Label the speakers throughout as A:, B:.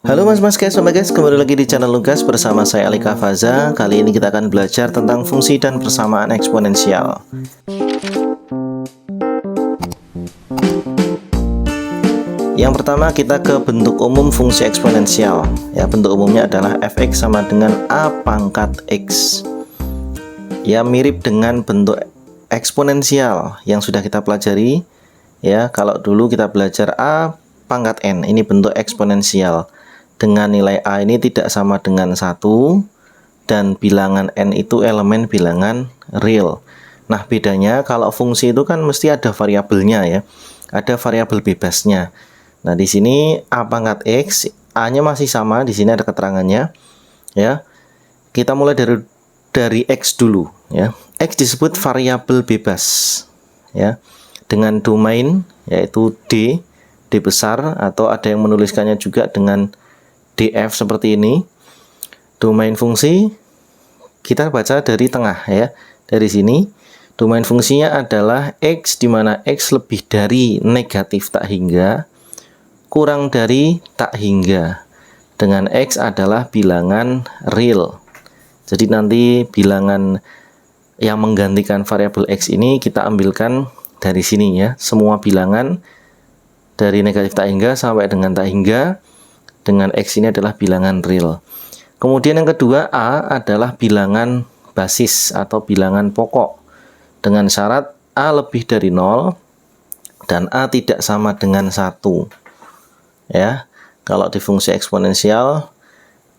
A: Halo mas guys, kembali lagi di channel Lugas bersama saya Alika Faza. Kali ini kita akan belajar tentang fungsi dan persamaan eksponensial. Yang pertama kita ke bentuk umum fungsi eksponensial. Ya, bentuk umumnya adalah fx sama dengan a pangkat x. Ya, mirip dengan bentuk eksponensial yang sudah kita pelajari. Ya, kalau dulu kita belajar a pangkat n, ini bentuk eksponensial. Dengan nilai a ini tidak sama dengan 1 dan bilangan n itu elemen bilangan real. Nah, bedanya kalau fungsi itu kan mesti ada variabelnya ya. Ada variabel bebasnya. Nah, di sini a pangkat x, a-nya masih sama, di sini ada keterangannya ya. Kita mulai dari x dulu ya. X disebut variabel bebas ya. Dengan domain yaitu d besar, atau ada yang menuliskannya juga dengan df seperti ini. Domain fungsi kita baca dari tengah ya. Dari sini domain fungsinya adalah x, di mana x lebih dari negatif tak hingga kurang dari tak hingga, dengan x adalah bilangan real. Jadi nanti bilangan yang menggantikan variabel x ini kita ambilkan dari sini ya. Semua bilangan dari negatif tak hingga sampai dengan tak hingga dengan x ini adalah bilangan real. Kemudian yang kedua, a adalah bilangan basis atau bilangan pokok dengan syarat a lebih dari 0 dan a tidak sama dengan 1 ya. Kalau di fungsi eksponensial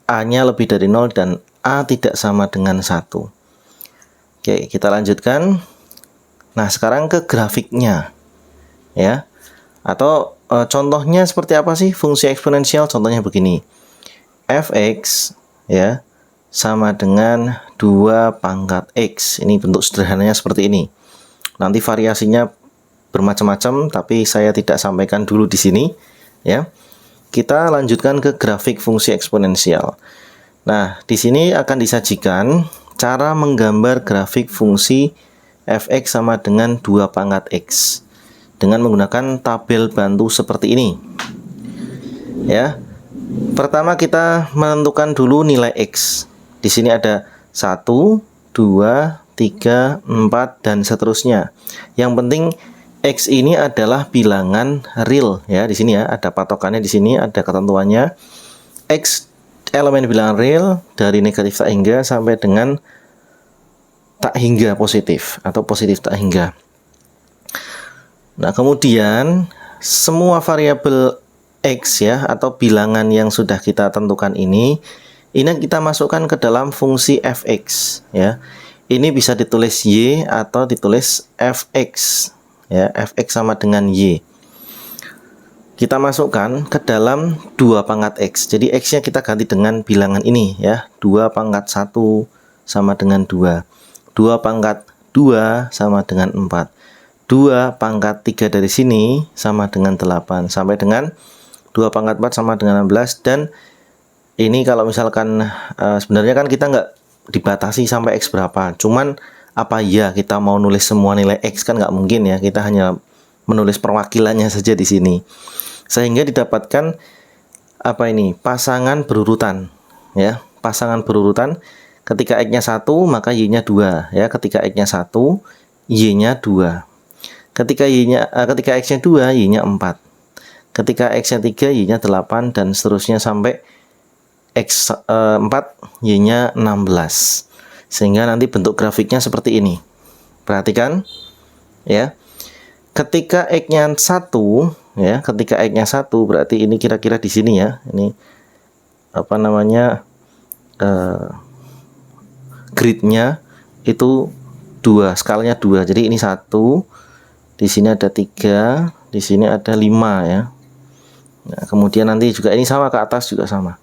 A: a-nya lebih dari 0 dan a tidak sama dengan 1. Oke, kita lanjutkan. Nah, sekarang ke grafiknya ya. Atau contohnya seperti apa sih fungsi eksponensial? Contohnya begini. Fx ya sama dengan 2 pangkat x. Ini bentuk sederhananya seperti ini. Nanti variasinya bermacam-macam, tapi saya tidak sampaikan dulu di sini ya. Kita lanjutkan ke grafik fungsi eksponensial. Nah, di sini akan disajikan cara menggambar grafik fungsi fx sama dengan 2 pangkat x dengan menggunakan tabel bantu seperti ini ya. Pertama kita menentukan dulu nilai x. Di sini ada 1, 2, 3, 4 dan seterusnya. Yang penting x ini adalah bilangan real ya. Di sini ya ada patokannya, di sini ada ketentuannya. X elemen bilangan real dari negatif tak hingga sampai dengan tak hingga positif atau positif tak hingga. Nah, kemudian semua variabel x ya atau bilangan yang sudah kita tentukan ini kita masukkan ke dalam fungsi fx ya. Ini bisa ditulis y atau ditulis fx ya. Fx sama dengan y. Kita masukkan ke dalam 2 pangkat x. Jadi x-nya kita ganti dengan bilangan ini ya. 2 pangkat 1 sama dengan 2. 2 pangkat 2 sama dengan 4. 2 pangkat 3 dari sini sama dengan 8 sampai dengan 2 pangkat 4 sama dengan 16. Dan ini kalau misalkan sebenarnya kan kita nggak dibatasi sampai x berapa, cuman apa ya kita mau nulis semua nilai x kan nggak mungkin ya. Kita hanya menulis perwakilannya saja di sini, sehingga didapatkan apa ini, pasangan berurutan ya. Pasangan berurutan, ketika x-nya 1 maka y-nya 2 ya. Ketika x-nya 1 y-nya 2. Ketika x-nya 2, y-nya 4. Ketika x-nya 3, y-nya 8 dan seterusnya sampai x 4, y-nya 16. Sehingga nanti bentuk grafiknya seperti ini. Perhatikan ya. Ketika x-nya 1 ya, ketika x-nya 1 berarti ini kira-kira di sini ya. Ini apa namanya? Gridnya itu 2, skalanya 2. Jadi ini 1. Di sini ada 3, di sini ada 5 ya. Nah, kemudian nanti juga ini sama ke atas juga sama.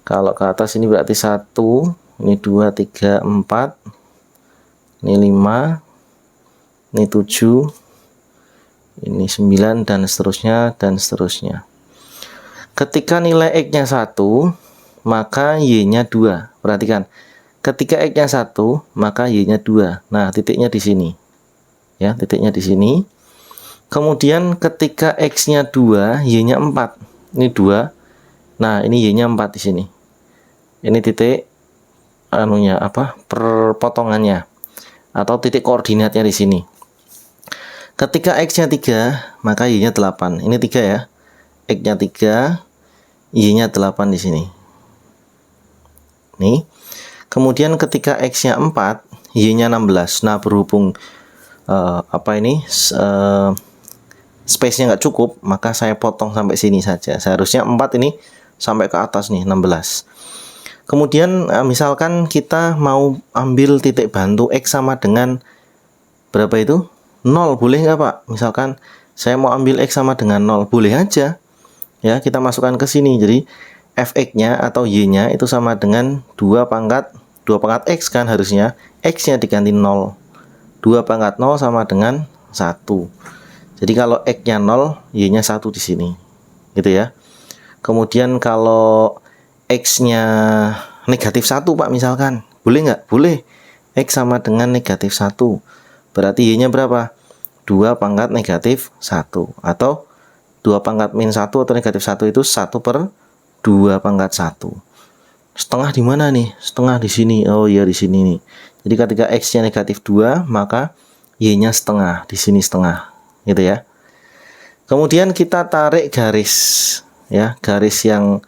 A: Kalau ke atas ini berarti 1, ini 2, 3, 4, ini 5, ini 7, ini 9 dan seterusnya dan seterusnya. Ketika nilai x-nya 1, maka y-nya 2. Perhatikan. Ketika x-nya 1, maka y-nya 2. Nah, titiknya di sini. Ya, titiknya di sini. Kemudian ketika x-nya 2, y-nya 4. Ini 2. Nah, ini Y-nya 4 di sini. Ini titik anunya apa? Perpotongannya atau titik koordinatnya di sini. Ketika X-nya 3, maka Y-nya 8. Ini 3 ya. X-nya 3, Y-nya 8 di sini. Nih. Kemudian ketika X-nya 4, Y-nya 16. Nah, berhubung space-nya nggak cukup, maka saya potong sampai sini saja. Seharusnya 4 ini sampai ke atas nih, 16. Kemudian misalkan kita mau ambil titik bantu X sama dengan berapa itu? 0, boleh nggak Pak? Misalkan saya mau ambil X sama dengan 0, boleh aja. Ya, kita masukkan ke sini. Jadi Fx-nya atau Y-nya itu sama dengan 2 pangkat X kan harusnya. X-nya diganti 0. 2 pangkat 0 sama dengan 1. Jadi kalau X-nya 0, Y-nya 1 di sini. Gitu ya. Kemudian kalau X-nya negatif 1 Pak misalkan. Boleh nggak? Boleh. X sama dengan negatif 1. Berarti Y-nya berapa? 2 pangkat negatif 1. Atau 2 pangkat min 1 atau negatif 1 itu 1 per 2 pangkat 1. Setengah di mana nih? Setengah di sini. Oh iya di sini nih. Jadi ketika X-nya negatif 2, maka Y-nya setengah. Di sini setengah. Gitu ya. Kemudian kita tarik garis. Ya, garis yang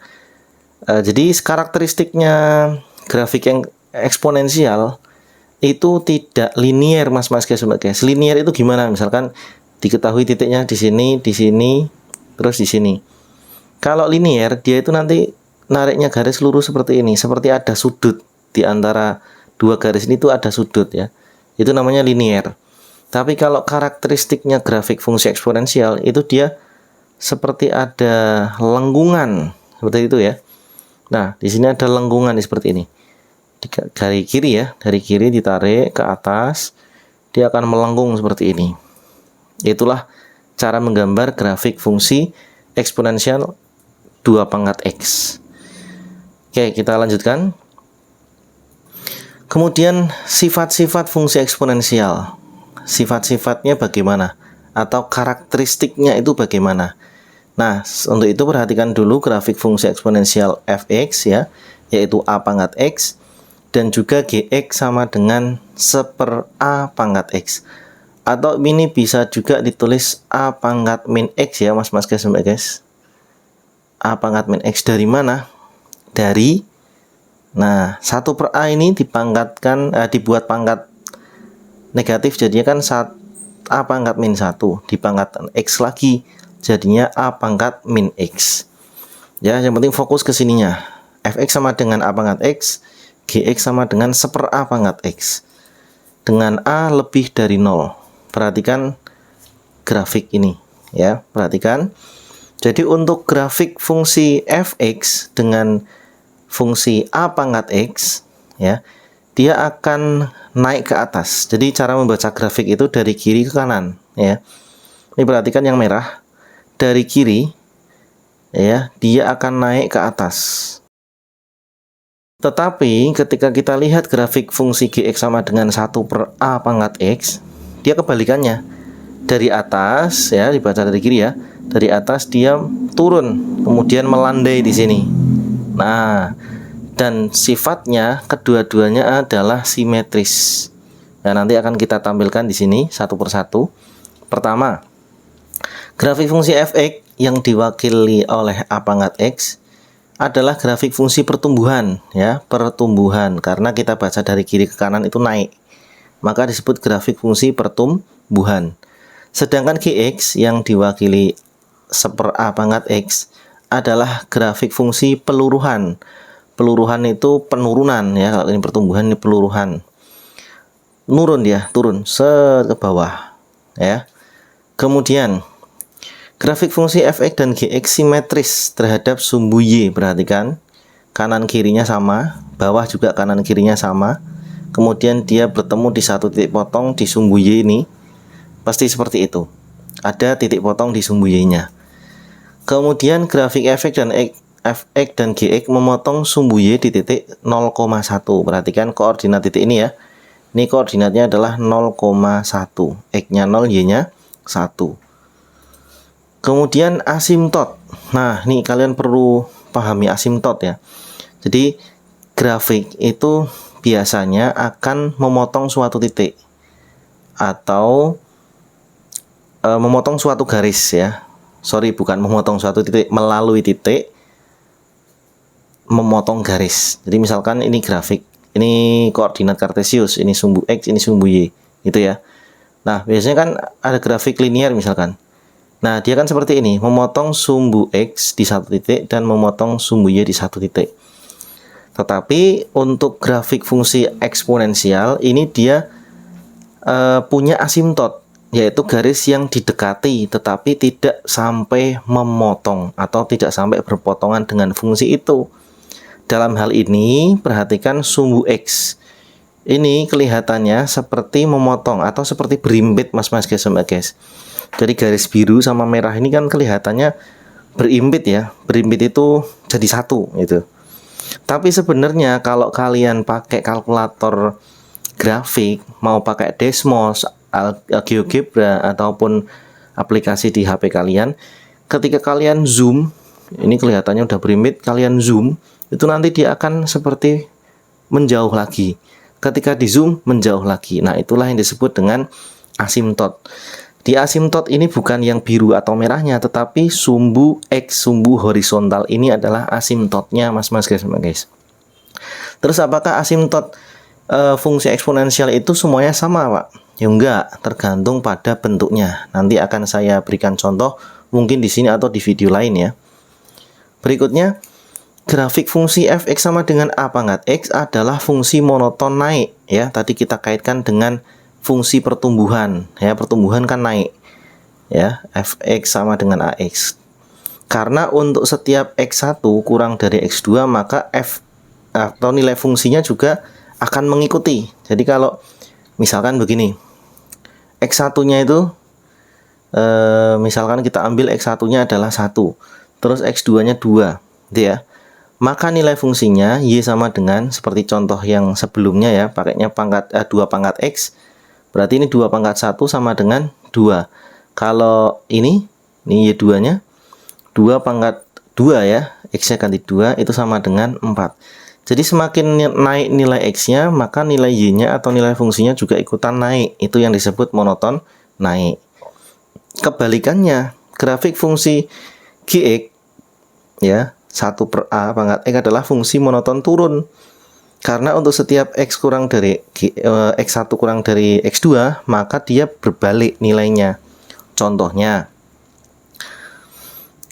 A: jadi karakteristiknya grafik yang eksponensial itu tidak linier, Mas guys. Linier itu gimana? Misalkan diketahui titiknya di sini, terus di sini. Kalau linier, dia itu nanti nariknya garis lurus seperti ini, seperti ada sudut di antara dua garis ini, itu ada sudut ya. Itu namanya linier. Tapi kalau karakteristiknya grafik fungsi eksponensial itu dia seperti ada lengkungan seperti itu ya. Nah, di sini ada lengkungan seperti ini. Dari kiri ya, dari kiri ditarik ke atas, dia akan melengkung seperti ini. Itulah cara menggambar grafik fungsi eksponensial 2 pangkat X. Oke, kita lanjutkan. Kemudian sifat-sifat fungsi eksponensial. Sifat-sifatnya bagaimana? Atau karakteristiknya itu bagaimana? Nah, untuk itu perhatikan dulu grafik fungsi eksponensial fx ya, yaitu a pangkat x, dan juga gx sama dengan 1/a pangkat x. Atau ini bisa juga ditulis a pangkat min x ya, mas guys. A pangkat min x dari mana? Dari, nah 1/a ini dipangkatkan, dibuat pangkat negatif, jadinya kan a pangkat min 1 dipangkat x lagi, jadinya a pangkat min x. Ya, yang penting fokus ke sininya. Fx sama dengan a pangkat x, gx sama dengan 1/a pangkat x. Dengan a lebih dari 0. Perhatikan grafik ini ya, perhatikan. Jadi untuk grafik fungsi fx dengan fungsi a pangkat x ya, dia akan naik ke atas. Jadi cara membaca grafik itu dari kiri ke kanan ya. Ini perhatikan yang merah, dari kiri ya, dia akan naik ke atas. Tetapi ketika kita lihat grafik fungsi gx sama dengan 1/a pangkat x, dia kebalikannya. Dari atas ya, dibaca dari kiri ya. Dari atas dia turun, kemudian melandai di sini. Nah, dan sifatnya kedua-duanya adalah simetris. Nah, nanti akan kita tampilkan di sini satu persatu. Pertama, grafik fungsi fx yang diwakili oleh a pangkat x adalah grafik fungsi pertumbuhan ya, pertumbuhan, karena kita baca dari kiri ke kanan itu naik. Maka disebut grafik fungsi pertumbuhan. Sedangkan gx yang diwakili 1/a pangkat x adalah grafik fungsi peluruhan. Peluruhan itu penurunan ya, kalau ini pertumbuhan ini peluruhan. Nurun dia, turun ke bawah ya. Kemudian grafik fungsi fx dan gx simetris terhadap sumbu y. Perhatikan, kanan kirinya sama, bawah juga kanan kirinya sama. Kemudian dia bertemu di satu titik potong di sumbu y ini. Pasti seperti itu. Ada titik potong di sumbu y-nya. Kemudian grafik fx dan gx memotong sumbu y di titik 0,1. Perhatikan koordinat titik ini ya. Ini koordinatnya adalah 0,1. X-nya 0, y-nya 1. Kemudian asimtot. Nah, ini kalian perlu pahami asimtot ya. Jadi grafik itu biasanya akan memotong suatu titik atau memotong suatu garis ya. Sorry, bukan memotong suatu titik, melalui titik, memotong garis. Jadi misalkan ini grafik, ini koordinat kartesius, ini sumbu X, ini sumbu Y, gitu ya. Nah, biasanya kan ada grafik linear misalkan. Nah, dia kan seperti ini, memotong sumbu X di satu titik dan memotong sumbu Y di satu titik. Tetapi untuk grafik fungsi eksponensial ini dia punya asimtot, yaitu garis yang didekati tetapi tidak sampai memotong atau tidak sampai berpotongan dengan fungsi itu. Dalam hal ini, perhatikan sumbu X. Ini kelihatannya seperti memotong atau seperti berimpit, mas guys, Mbak guys. Jadi garis biru sama merah ini kan kelihatannya berimpit ya. Berimpit itu jadi satu gitu. Tapi sebenarnya kalau kalian pakai kalkulator grafik, mau pakai Desmos, GeoGebra ataupun aplikasi di HP kalian, ketika kalian zoom, ini kelihatannya udah berimpit, kalian zoom, itu nanti dia akan seperti menjauh lagi. Ketika di zoom menjauh lagi. Nah, itulah yang disebut dengan asimtot. Di asimtot ini bukan yang biru atau merahnya, tetapi sumbu X, sumbu horizontal ini adalah asimtotnya, mas guys. Terus apakah asimtot fungsi eksponensial itu semuanya sama, Pak? Ya enggak, tergantung pada bentuknya. Nanti akan saya berikan contoh mungkin di sini atau di video lain ya. Berikutnya, grafik fungsi f(x) sama dengan a pangkat x adalah fungsi monoton naik ya. Tadi kita kaitkan dengan fungsi pertumbuhan ya, pertumbuhan kan naik ya, f(x) sama dengan ax. Karena untuk setiap x1 kurang dari x2 maka f atau nilai fungsinya juga akan mengikuti. Jadi kalau misalkan begini, x1-nya itu misalkan kita ambil x1-nya adalah 1, terus x2-nya 2 gitu ya. Maka nilai fungsinya y sama dengan seperti contoh yang sebelumnya ya, pakainya 2 pangkat x. Berarti ini 2 pangkat 1 sama dengan 2. Kalau ini y2-nya 2 pangkat 2 ya, x-nya ganti 2 itu sama dengan 4. Jadi semakin naik nilai x-nya, maka nilai y-nya atau nilai fungsinya juga ikutan naik. Itu yang disebut monoton naik. Kebalikannya, grafik fungsi gx ya, 1/a pangkat x adalah fungsi monoton turun. Karena untuk setiap x kurang dari x1 kurang dari x2, maka dia berbalik nilainya. Contohnya,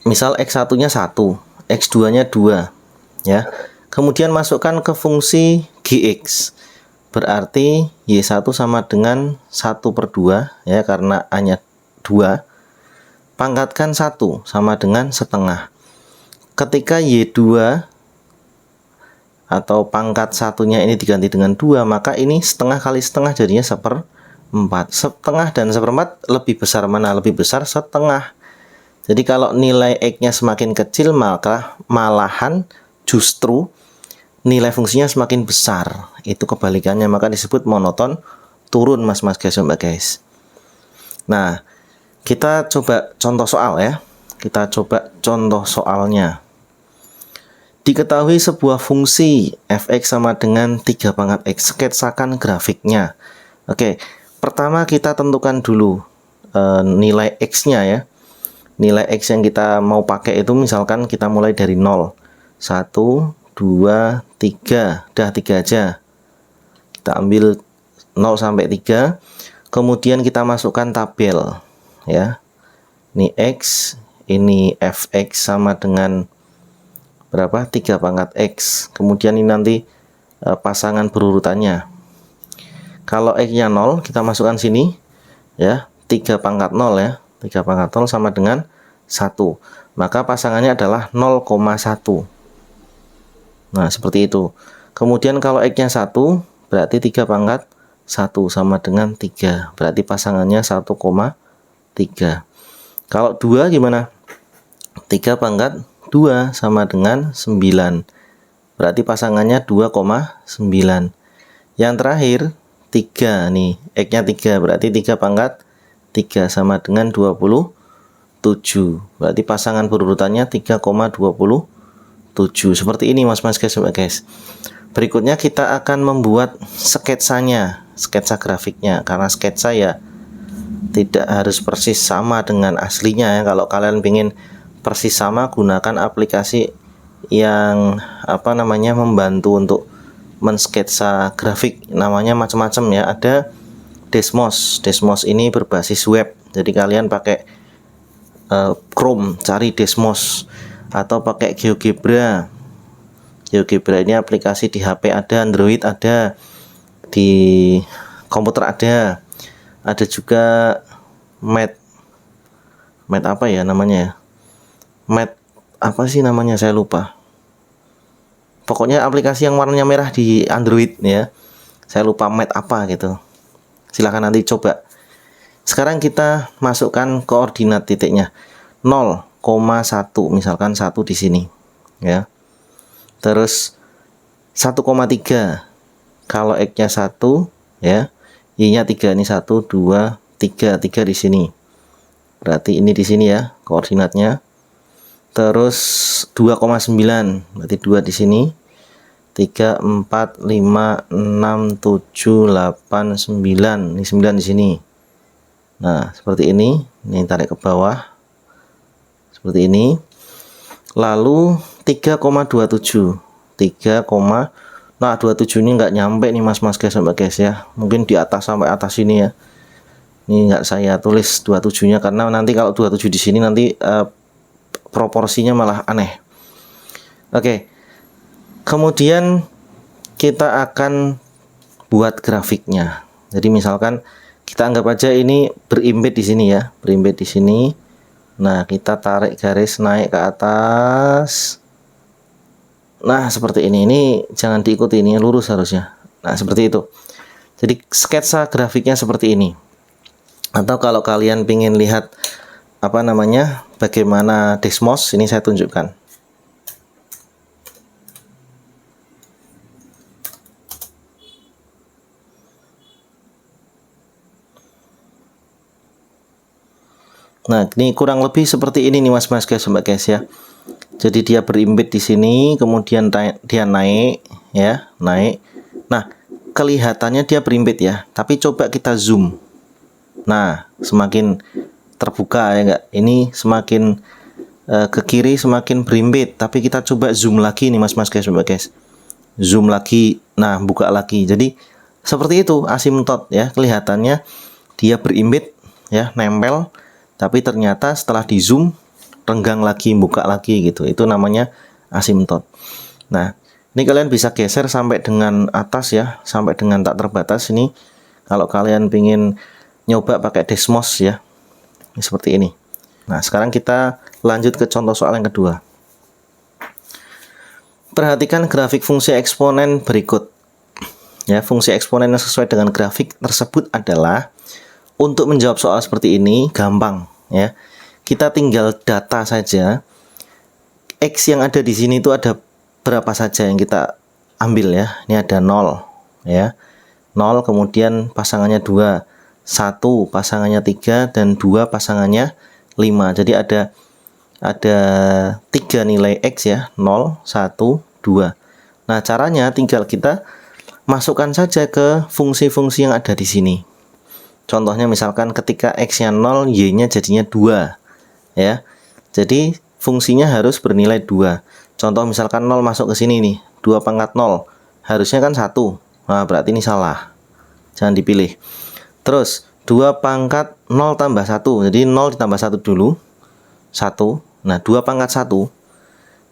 A: misal x1-nya 1, x2-nya 2 ya. Kemudian masukkan ke fungsi gx. Berarti y1 sama dengan 1/2 ya, karena a-nya 2. Pangkatkan 1 sama dengan setengah. Ketika y2 atau pangkat satunya ini diganti dengan 2, maka ini setengah kali setengah jadinya 1/4. Setengah dan 1/4 lebih besar mana? Lebih besar setengah. Jadi kalau nilai x-nya semakin kecil, maka malahan justru nilai fungsinya semakin besar. Itu kebalikannya, maka disebut monoton turun, mas guys, mbak guys. Nah, kita coba contoh soal ya. Kita coba contoh soalnya. Diketahui sebuah fungsi f(x) sama dengan 3 pangkat x. Sketsakan grafiknya. Oke, pertama kita tentukan dulu nilai x-nya ya. Nilai x yang kita mau pakai itu misalkan kita mulai dari 0. 1, 2, 3. Dah 3 aja. Kita ambil 0 sampai 3. Kemudian kita masukkan tabel ya. Ini x, ini f(x) sama dengan berapa? 3 pangkat x. Kemudian ini nanti pasangan berurutannya. Kalau x-nya 0, kita masukkan sini ya, 3 pangkat 0 ya. 3 pangkat 0 sama dengan 1. Maka pasangannya adalah 0,1. Nah, seperti itu. Kemudian kalau x-nya 1, berarti 3 pangkat 1 sama dengan 3. Berarti pasangannya 1,3. Kalau 2 gimana? 3 pangkat 2 sama dengan 9. Berarti pasangannya 2,9. Yang terakhir 3 nih, x-nya 3, berarti 3 pangkat 3 sama dengan 27. Berarti pasangan berurutannya 3,27. 7. Seperti ini mas guys. Berikutnya kita akan membuat sketsanya, sketsa grafiknya. Karena sketsa ya tidak harus persis sama dengan aslinya ya. Kalau kalian ingin persis sama, gunakan aplikasi yang membantu untuk mensketsa grafik, namanya macam-macam ya. Ada Desmos. Desmos ini berbasis web, jadi kalian pakai Chrome cari Desmos, atau pakai GeoGebra. GeoGebra ini aplikasi di HP ada, Android ada, di komputer ada juga Mat apa ya namanya ya, Mat apa sih namanya, saya lupa. Pokoknya aplikasi yang warnanya merah di Android ya, saya lupa Mat apa gitu. Silahkan nanti coba. Sekarang kita masukkan koordinat titiknya 0,1, misalkan 1 di sini ya. Terus 1,3 kalau X-nya 1 ya, Y-nya 3, ini 1 2 3 di sini. Berarti ini di sini ya koordinatnya. Terus 2,9 berarti 2 di sini. 3 4 5 6 7 8 9, ini 9 di sini. Nah, seperti ini. Ini tarik ke bawah. Seperti ini. Lalu 3,27. 27 ini nggak nyampe nih mas guys ya. Mungkin di atas sampai atas sini ya. Ini nggak saya tulis 27-nya karena nanti kalau 27 di sini nanti proporsinya malah aneh. Oke. Kemudian kita akan buat grafiknya. Jadi misalkan kita anggap aja ini berimbit di sini ya, berimbit di sini. Nah, kita tarik garis naik ke atas. Nah, seperti ini. Ini jangan diikuti, ini lurus harusnya. Nah, seperti itu. Jadi sketsa grafiknya seperti ini. Atau kalau kalian ingin lihat bagaimana Desmos, ini saya tunjukkan. Nah, ini kurang lebih seperti ini nih mas guys ya. Jadi dia berimbit di sini, kemudian dia naik ya, naik. Nah, kelihatannya dia berimbit ya, tapi coba kita zoom. Nah, semakin terbuka ya enggak? Ini semakin ke kiri semakin berimbit, tapi kita coba zoom lagi nih mas guys. Zoom lagi. Nah, buka lagi. Jadi seperti itu asimtot ya, kelihatannya dia berimbit ya, nempel. Tapi ternyata setelah di zoom renggang lagi, buka lagi gitu. Itu namanya asimtot. Nah, ini kalian bisa geser sampai dengan atas ya, sampai dengan tak terbatas ini. Kalau kalian ingin nyoba pakai Desmos ya, ini seperti ini. Nah, sekarang kita lanjut ke contoh soal yang kedua. Perhatikan grafik fungsi eksponen berikut. Ya, fungsi eksponen yang sesuai dengan grafik tersebut adalah, untuk menjawab soal seperti ini gampang ya. Kita tinggal data saja. X yang ada di sini itu ada berapa saja yang kita ambil ya. Ini ada 0 ya. 0 kemudian pasangannya 2, 1 pasangannya 3 dan 2 pasangannya 5. Jadi ada 3 nilai X ya. 0, 1, 2. Nah, caranya tinggal kita masukkan saja ke fungsi-fungsi yang ada di sini. Contohnya misalkan ketika X-nya 0, Y-nya jadinya 2 ya. Jadi fungsinya harus bernilai 2. Contoh misalkan 0 masuk ke sini nih, 2 pangkat 0 harusnya kan 1. Nah, berarti ini salah, jangan dipilih. Terus 2 pangkat 0 tambah 1, jadi 0 ditambah 1 dulu, 1. Nah, 2 pangkat 1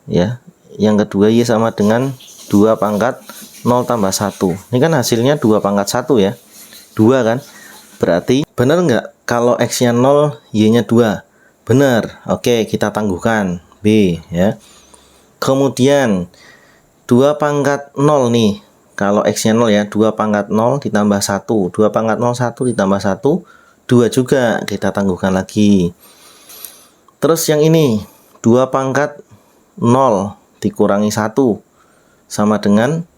A: ya. Yang kedua Y sama dengan 2 pangkat 0 tambah 1. Ini kan hasilnya 2 pangkat 1 ya, 2 kan. Berarti benar nggak kalau X-nya 0, Y-nya 2? Benar. Oke, kita tangguhkan B ya. Kemudian 2 pangkat 0 nih. Kalau X-nya 0 ya, 2 pangkat 0 ditambah 1. 2 pangkat 0, 1 ditambah 1, 2 juga. Kita tangguhkan lagi. Terus yang ini, 2 pangkat 0 dikurangi 1 sama dengan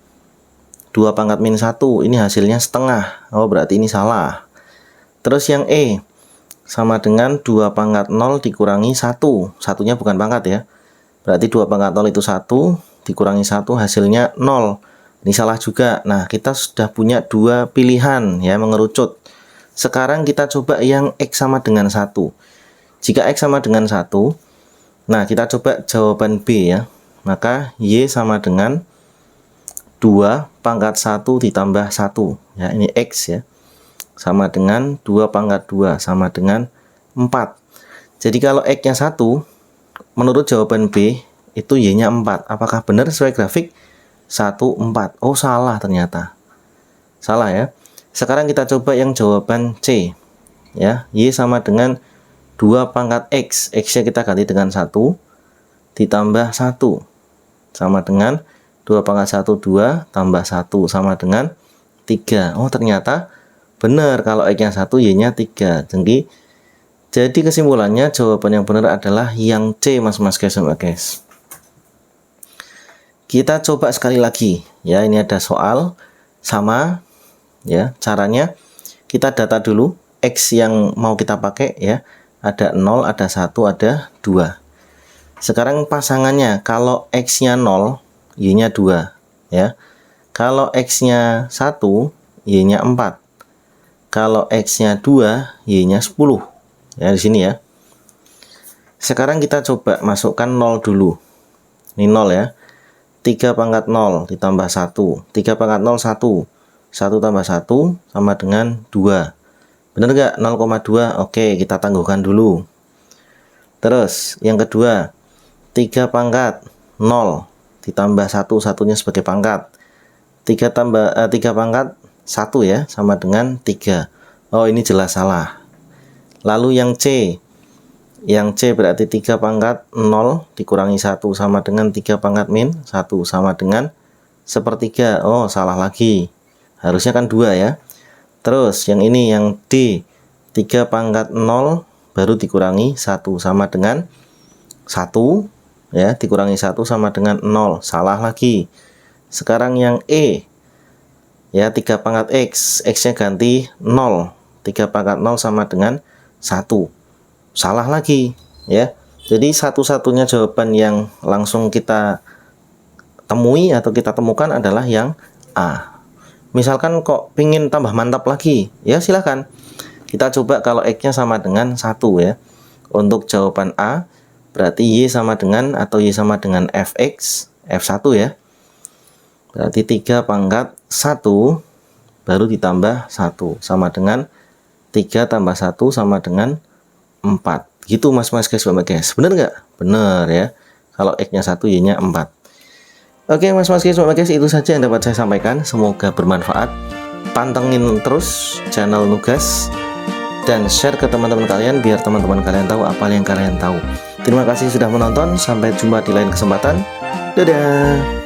A: 2 pangkat min 1. Ini hasilnya setengah. Oh, berarti ini salah. Terus yang E sama dengan 2 pangkat 0 dikurangi 1. Satunya bukan pangkat ya. Berarti 2 pangkat 0 itu 1, dikurangi 1 hasilnya 0. Ini salah juga. Nah, kita sudah punya dua pilihan ya, mengerucut. Sekarang kita coba yang X sama dengan 1. Jika X sama dengan 1, nah kita coba jawaban B ya. Maka Y sama dengan 2 pangkat 1 ditambah 1. Ya, ini X ya. Sama dengan 2 pangkat 2 sama dengan 4. Jadi kalau X-nya 1, menurut jawaban B itu Y-nya 4. Apakah benar sesuai grafik? 1, 4. Oh, salah ternyata. Salah ya. Sekarang kita coba yang jawaban C. Ya, Y sama dengan 2 pangkat X. X-nya kita ganti dengan 1 ditambah 1 sama dengan 2 pangkat 1, 2 tambah 1 sama dengan 3. Oh, ternyata benar kalau X-nya 1, Y-nya 3. Jadi kesimpulannya jawaban yang benar adalah yang C, mas-mas guys, mbak guys. Kita coba sekali lagi ya, ini ada soal sama ya. Caranya kita data dulu X yang mau kita pakai ya. Ada 0, ada 1, ada 2. Sekarang pasangannya, kalau X-nya 0, Y-nya 2 ya. Kalau X-nya 1, Y-nya 4. Kalau X-nya 2, Y-nya 10. Ya, di sini ya. Sekarang kita coba masukkan 0 dulu. Ini 0 ya. 3 pangkat 0 ditambah 1. 3 pangkat 0, 1. 1 tambah 1 sama dengan 2. Benar nggak? 0,2. Oke, kita tangguhkan dulu. Terus, yang kedua. 3 pangkat 0 ditambah 1. Satunya sebagai pangkat. 3 pangkat 1 ya, sama dengan 3. Oh, ini jelas salah. Lalu yang C. Yang C berarti 3 pangkat 0 dikurangi 1 sama dengan 3 pangkat min 1 sama dengan 1/3. Oh, salah lagi. Harusnya kan 2 ya. Terus yang ini yang D. 3 pangkat 0 baru dikurangi 1 sama dengan 1 ya, dikurangi 1 sama dengan 0. Salah lagi. Sekarang yang E. Ya, 3 pangkat X. X-nya ganti 0. 3 pangkat 0 sama dengan 1. Salah lagi ya. Jadi satu-satunya jawaban yang langsung kita temui atau kita temukan adalah yang A. Misalkan kok pingin tambah mantap lagi, ya silahkan. Kita coba kalau X-nya sama dengan 1 ya. Untuk jawaban A berarti Y sama dengan atau Y sama dengan Fx, F1 ya. Berarti 3 pangkat 1 baru ditambah 1 sama dengan 3 tambah 1 sama dengan 4. Gitu mas-mas guys, guys. Bener nggak? Bener ya. Kalau X-nya 1, Y-nya 4. Oke mas-mas guys, guys, itu saja yang dapat saya sampaikan. Semoga bermanfaat. Pantengin terus channel Nugas dan share ke teman-teman kalian biar teman-teman kalian tahu apa yang kalian tahu. Terima kasih sudah menonton. Sampai jumpa di lain kesempatan. Dadah.